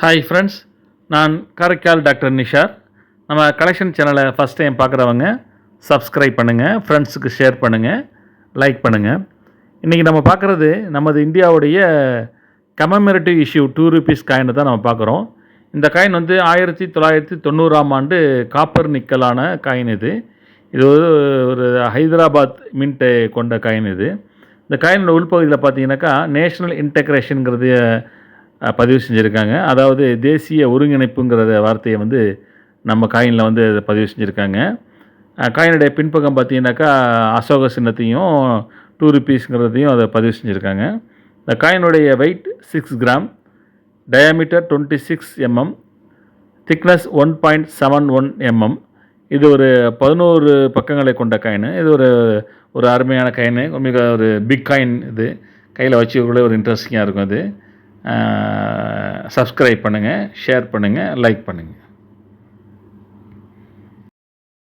Hi friends, நான் Karaikal doctor Nishar. நம்ம collection சேனலை ஃபஸ்ட் டைம் பார்க்குறவங்க சப்ஸ்கிரைப் பண்ணுங்கள், ஃப்ரெண்ட்ஸுக்கு ஷேர் பண்ணுங்கள், லைக் பண்ணுங்கள். இன்றைக்கி நம்ம பார்க்குறது நமது இந்தியாவுடைய கமெமரேட்டிவ் இஷ்யூ 2 ரூபீஸ் காயினை தான் நம்ம பார்க்குறோம். இந்த காயின் வந்து 1990ஆம் ஆண்டு காப்பர் நிக்கலான காயின் இது. இது ஒரு ஹைதராபாத் மின்ட்டை கொண்ட காயின் இது. இந்த காயினோட உள்பகுதியில் பார்த்தீங்கன்னாக்கா நேஷ்னல் இன்டெக்ரேஷனுங்கிறது பதிவு செஞ்சுருக்காங்க. அதாவது தேசிய ஒருங்கிணைப்புங்கிற வார்த்தையை வந்து நம்ம காயினில் வந்து அதை பதிவு செஞ்சுருக்காங்க. காயினுடைய பின்பக்கம் பார்த்தீங்கன்னாக்கா அசோக சின்னத்தையும் 2 ரூபீஸ்ங்கிறதையும் அதை பதிவு செஞ்சுருக்காங்க. இந்த காயினுடைய weight 6 gram, diameter 26 mm, thickness 1.71 mm. இது ஒரு 11 பக்கங்களை கொண்ட காயின். இது ஒரு அருமையான காயின், மிக ஒரு பிக் காயின். இது கையில் வச்சுக்கொள்ள ஒரு இன்ட்ரெஸ்டிங்காக இருக்கும். அது சப்ஸ்கிரைப் பண்ணுங்கள், ஷேர் பண்ணுங்கள், லைக் பண்ணுங்கள்.